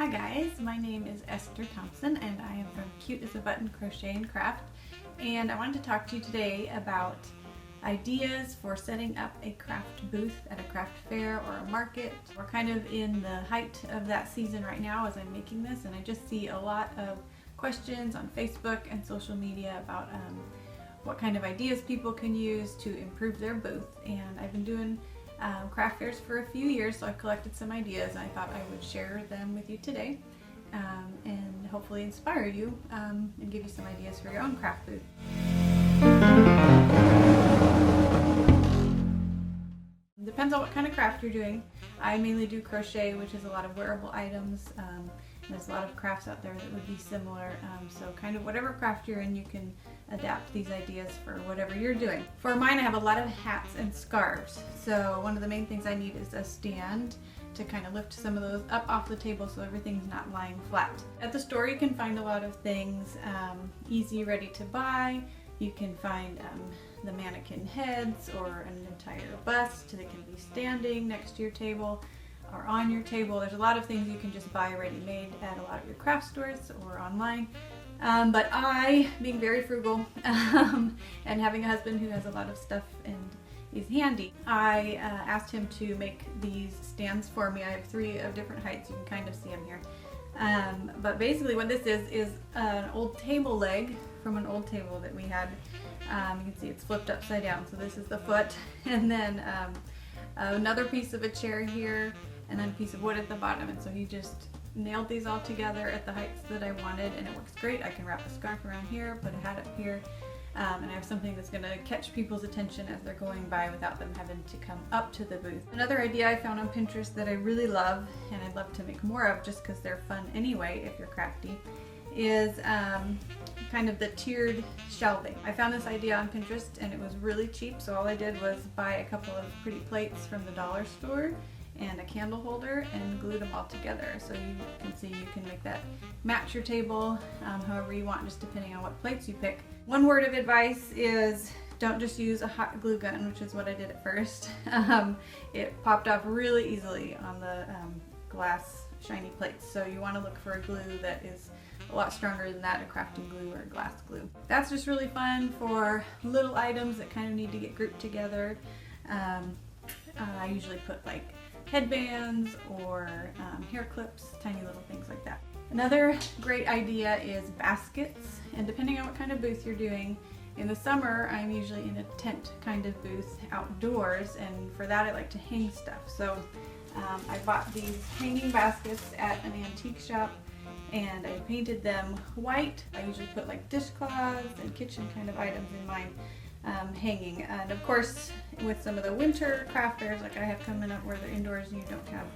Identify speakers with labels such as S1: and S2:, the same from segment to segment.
S1: Hi guys, my name is Esther Thompson and I am from Cute as a Button Crochet and Craft, and I wanted to talk to you today about ideas for setting up a craft booth at a craft fair or a market. We're kind of in the height of that season right now as I'm making this, and I just see a lot of questions on Facebook and social media about what kind of ideas people can use to improve their booth. And I've been doing craft fairs for a few years, so I've collected some ideas and I thought I would share them with you today and hopefully inspire you and give you some ideas for your own craft booth. Depends on what kind of craft you're doing. I mainly do crochet, which is a lot of wearable items. There's a lot of crafts out there that would be similar, so kind of whatever craft you're in, you can adapt these ideas for whatever you're doing. For mine, I have a lot of hats and scarves, so one of the main things I need is a stand to kind of lift some of those up off the table so everything's not lying flat. At the store you can find a lot of things easy, ready to buy. You can find the mannequin heads or an entire bust that can be standing next to your table or on your table. There's a lot of things you can just buy ready-made at a lot of your craft stores or online. But I, being very frugal and having a husband who has a lot of stuff and is handy, I asked him to make these stands for me. I have 3 of different heights. You can kind of see them here. But basically what this is an old table leg from an old table that we had. You can see it's flipped upside down. So this is the foot, and then another piece of a chair here, and then a piece of wood at the bottom. And so he just nailed these all together at the heights that I wanted, and it works great. I can wrap a scarf around here, put a hat up here, and I have something that's going to catch people's attention as they're going by without them having to come up to the booth. Another idea I found on Pinterest that I really love, and I'd love to make more of just because they're fun anyway if you're crafty, is kind of the tiered shelving. I found this idea on Pinterest and it was really cheap, so all I did was buy a couple of pretty plates from the dollar store and a candle holder and glue them all together. So you can see you can make that match your table however you want, just depending on what plates you pick. One word of advice is don't just use a hot glue gun, which is what I did at first. It popped off really easily on the glass shiny plates, so you want to look for a glue that is a lot stronger than that, a crafting glue or a glass glue. That's just really fun for little items that kind of need to get grouped together. I usually put like headbands or hair clips, tiny little things like that. Another great idea is baskets, and depending on what kind of booth you're doing, in the summer I'm usually in a tent kind of booth outdoors, and for that I like to hang stuff. So I bought these hanging baskets at an antique shop and I painted them white. I usually put like dishcloths and kitchen kind of items in mine hanging. And of course, with some of the winter craft fairs like I have coming up where they're indoors and you don't have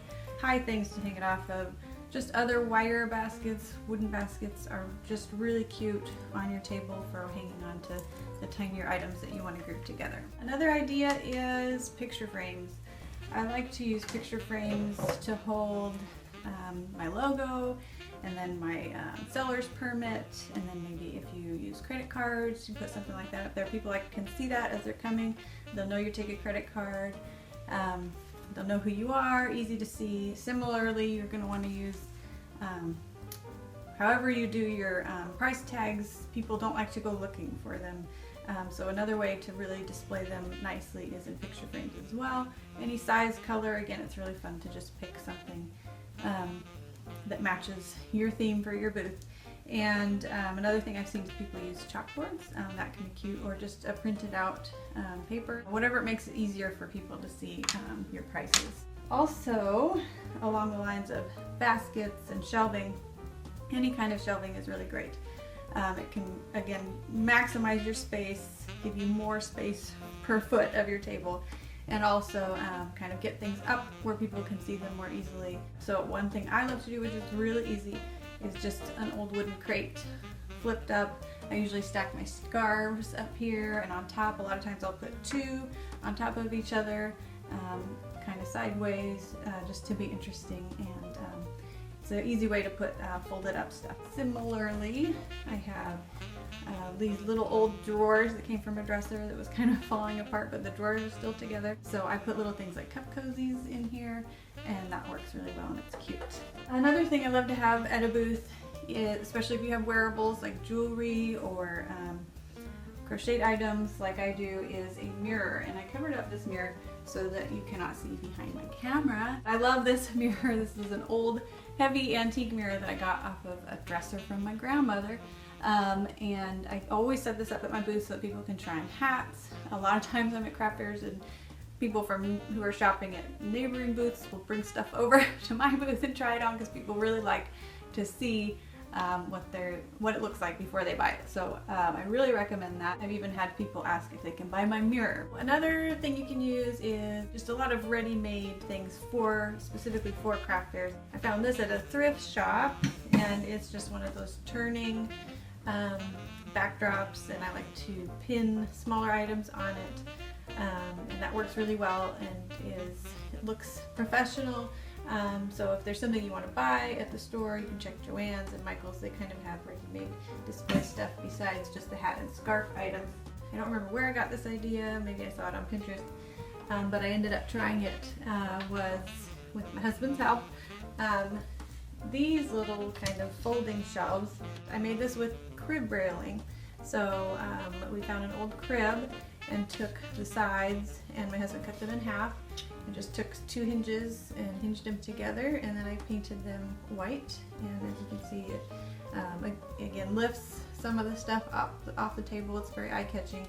S1: high things to hang it off of, just other wire baskets, wooden baskets are just really cute on your table for hanging on to the tinier items that you want to group together. Another idea is picture frames. I like to use picture frames to hold my logo, and then my seller's permit, and then maybe if you use credit cards, you put something like that up there. People can see that as they're coming. They'll know you take a credit card. They'll know who you are, easy to see. Similarly, you're going to want to use, however you do your price tags, people don't like to go looking for them. So another way to really display them nicely is in picture frames as well. Any size, color, again, it's really fun to just pick something that matches your theme for your booth. And another thing I've seen is people use chalkboards. That can be cute, or just a printed out paper. Whatever makes it easier for people to see your prices. Also, along the lines of baskets and shelving, any kind of shelving is really great. It can, again, maximize your space, give you more space per foot of your table, and also kind of get things up where people can see them more easily. So one thing I love to do, which is really easy, is just an old wooden crate flipped up. I usually stack my scarves up here, and on top, a lot of times I'll put 2 on top of each other, kind of sideways, just to be interesting, and it's an easy way to put folded up stuff. Similarly, I have these little old drawers that came from a dresser that was kind of falling apart, but the drawers are still together. So I put little things like cup cozies in here, and that works really well and it's cute. Another thing I love to have at a booth is, especially if you have wearables like jewelry or crocheted items like I do, is a mirror. And I covered up this mirror so that you cannot see behind my camera. I love this mirror. This is an old heavy antique mirror that I got off of a dresser from my grandmother. And I always set this up at my booth so that people can try on hats. A lot of times I'm at craft fairs and people who are shopping at neighboring booths will bring stuff over to my booth and try it on because people really like to see what it looks like before they buy it. So I really recommend that. I've even had people ask if they can buy my mirror. Another thing you can use is just a lot of ready-made things specifically for craft fairs. I found this at a thrift shop, and it's just one of those turning backdrops, and I like to pin smaller items on it, and that works really well, and it looks professional. So if there's something you want to buy at the store, you can check Joann's and Michael's. They kind of have ready-made display stuff besides just the hat and scarf items. I don't remember where I got this idea. Maybe I saw it on Pinterest, but I ended up trying it was with my husband's help. These little kind of folding shelves. I made this with crib railing. So we found an old crib and took the sides, and my husband cut them in half and just took 2 hinges and hinged them together, and then I painted them white. And as you can see, it again lifts some of the stuff off the table. It's very eye-catching,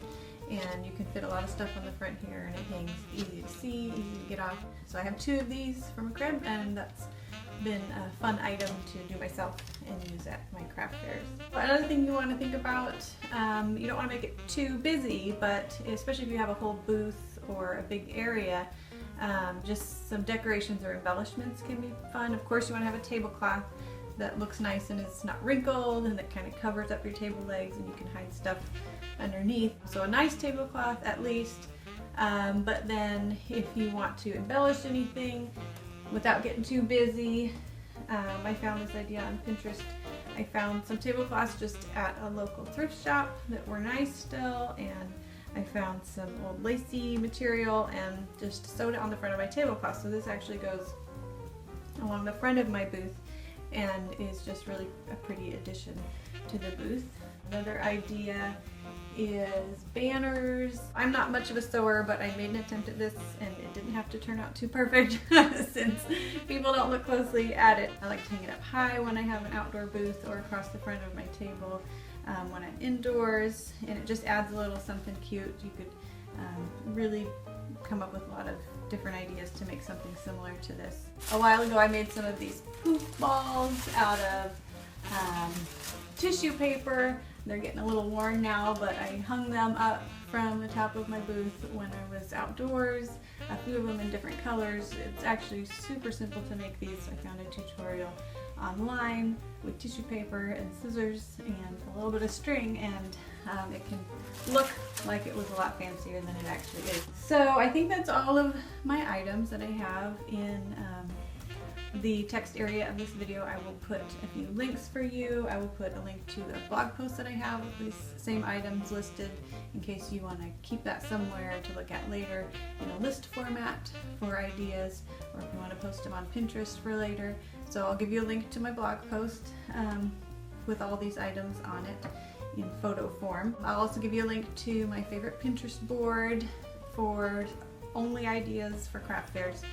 S1: and you can fit a lot of stuff on the front here, and it hangs easy to see, easy to get off. So I have 2 of these from a crib, and that's been a fun item to do myself and use at my craft fairs. Another thing you want to think about, you don't want to make it too busy, but especially if you have a whole booth or a big area, just some decorations or embellishments can be fun. Of course, you want to have a tablecloth that looks nice and is not wrinkled and that kind of covers up your table legs, and you can hide stuff underneath. So a nice tablecloth at least. But then if you want to embellish anything without getting too busy, I found this idea on Pinterest. I found some tablecloths just at a local thrift shop that were nice still, and I found some old lacy material and just sewed it on the front of my tablecloth. So this actually goes along the front of my booth and is just really a pretty addition to the booth. Another idea is banners. I'm not much of a sewer, but I made an attempt at this and it didn't have to turn out too perfect since people don't look closely at it. I like to hang it up high when I have an outdoor booth or across the front of my table when I'm indoors, and it just adds a little something cute. You could really come up with a lot of different ideas to make something similar to this. A while ago I made some of these poof balls out of tissue paper. They're getting a little worn now, but I hung them up from the top of my booth when I was outdoors, a few of them in different colors. It's actually super simple to make these. I found a tutorial online with tissue paper and scissors and a little bit of string, and it can look like it was a lot fancier than it actually is. So I think that's all of my items that I have in the text area of this video. I will put a few links for you. I will put a link to a blog post that I have with these same items listed in case you want to keep that somewhere to look at later in a list format for ideas, or if you want to post them on Pinterest for later. So I'll give you a link to my blog post with all these items on it in photo form. I'll also give you a link to my favorite Pinterest board for only ideas for craft fairs.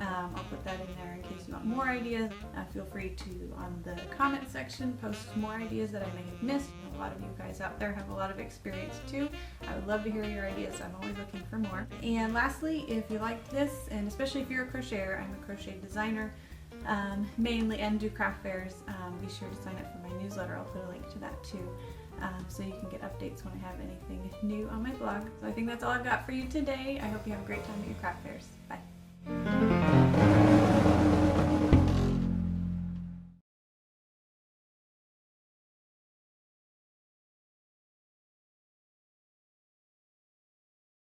S1: I'll put that in there in case you want more ideas. Feel free to, on the comment section, post more ideas that I may have missed. A lot of you guys out there have a lot of experience too. I would love to hear your ideas. I'm always looking for more. And lastly, if you liked this, and especially if you're a crocheter, I'm a crochet designer mainly, and do craft fairs, be sure to sign up for my newsletter. I'll put a link to that too. So you can get updates when I have anything new on my blog. So I think that's all I've got for you today. I hope you have a great time at your craft fairs. Bye.